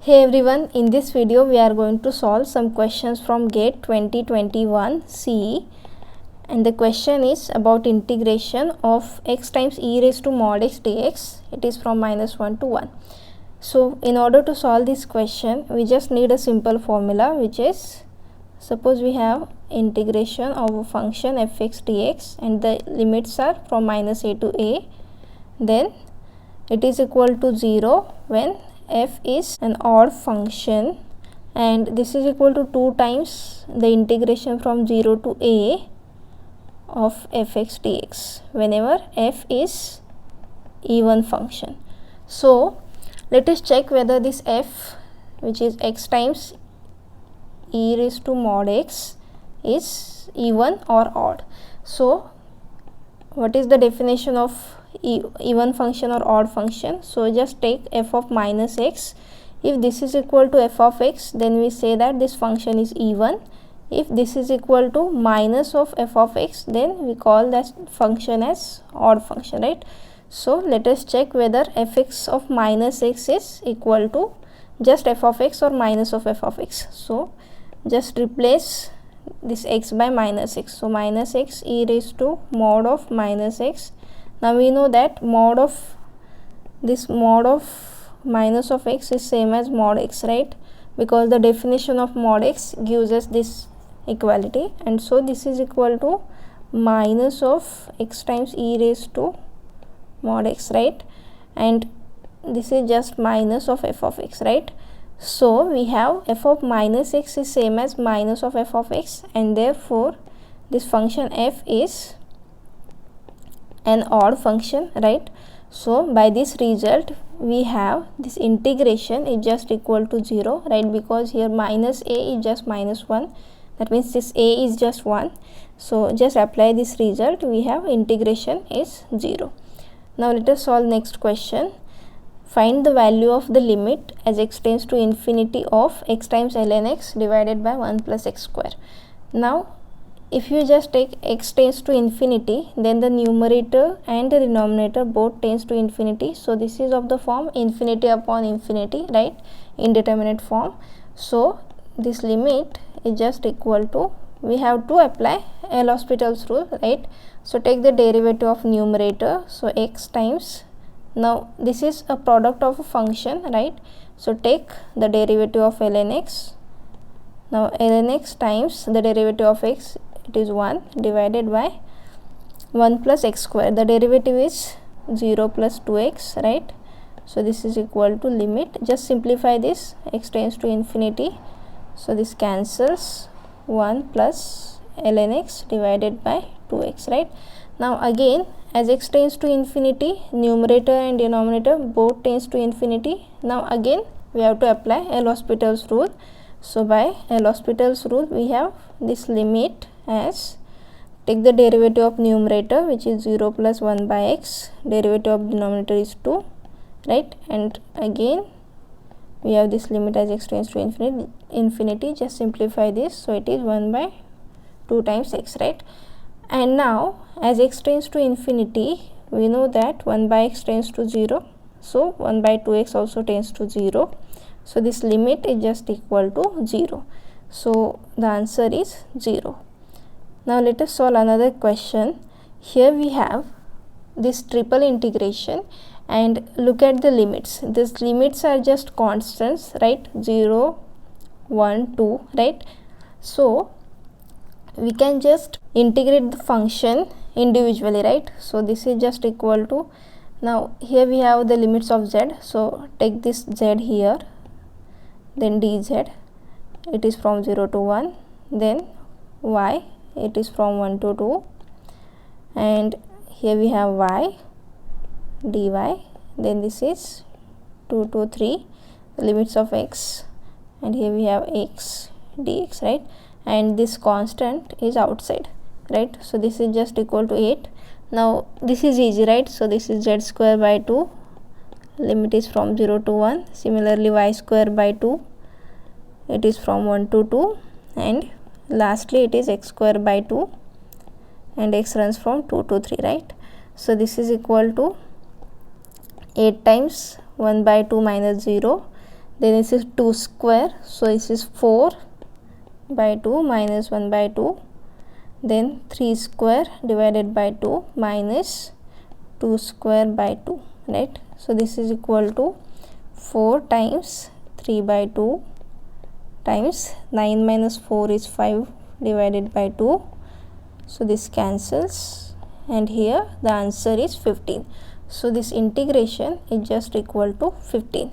Hey everyone, in this video we are going to solve some questions from GATE 2021 CE, and the question is about integration of x times e raised to mod x dx. It is from -1 to 1. So in order to solve this question, we just need a simple formula, which is, suppose we have integration of a function fx dx and the limits are from -a to a, then it is equal to 0 when f is an odd function, and this is equal to 2 times the integration from 0 to a of fx dx whenever f is even function. So let us check whether this f, which is x times e raised to mod x, is even or odd. So what is the definition of even function or odd function? So just take f of minus x. If this is equal to f of x, then we say that this function is even. If this is equal to minus of f of x, then we call that function as odd function, right? So let us check whether fx of minus x is equal to just f of x or minus of f of x. So just replace this x by minus x. So minus x e raised to mod of minus x. Now we know that mod of minus of x is same as mod x, right? Because the definition of mod x gives us this equality, and so this is equal to minus of x times e raised to mod x, right? And this is just minus of f of x, right? So we have f of minus x is same as minus of f of x, and therefore this function f is an odd function, right? So by this result we have this integration is just equal to 0, right? Because here minus a is just minus 1, that means this a is just 1. So just apply this result, we have integration is 0. Now let us solve next question. Find the value of the limit as x tends to infinity of x times ln x divided by 1 plus x square. Now if you just take x tends to infinity, then the numerator and the denominator both tends to infinity. So this is of the form infinity upon infinity, right? Indeterminate form. So this limit is just equal to, we have to apply L'Hospital's rule, right? So take the derivative of numerator, so x times, now this is a product of a function, right? So take the derivative of ln x. Now ln x times the derivative of x, it is 1 divided by 1 plus x square. The derivative is 0 plus 2x, right? So this is equal to limit, just simplify this, x tends to infinity, so this cancels, 1 plus ln x divided by 2x, right? Now again, as x tends to infinity, numerator and denominator both tends to infinity. Now again we have to apply L'Hospital's rule. So by L'Hospital's rule we have this limit as, take the derivative of numerator, which is 0 plus 1 by x, derivative of denominator is 2, right? And again we have this limit as x tends to infinity, just simplify this, so it is 1 by 2 times x, right? And now as x tends to infinity, we know that 1 by x tends to 0, so 1 by 2x also tends to 0, so this limit is just equal to 0. So the answer is 0. Now let us solve another question. Here we have this triple integration, and look at the limits. These limits are just constants, right? 0, 1, 2, right? So we can just integrate the function individually, right? So this is just equal to, now here we have the limits of z, so take this z here, then dz, it is from 0 to 1, then y, it is from 1 to 2, and here we have y dy, then this is 2 to 3, the limits of x, and here we have x dx, right? And this constant is outside, right? So this is just equal to 8. Now this is easy, right? So this is z square by 2, limit is from 0 to 1. Similarly y square by 2, it is from 1 to 2, and lastly it is x square by 2, and x runs from 2 to 3, right? So this is equal to 8 times 1 by 2 minus 0, then this is 2 square, so this is 4 by 2 minus 1 by 2, then 3 square divided by 2 minus 2 square by 2, right? So this is equal to 4 times 3 by 2 times 9 minus 4 is 5 divided by 2, so this cancels, and here the answer is 15. So this integration is just equal to 15.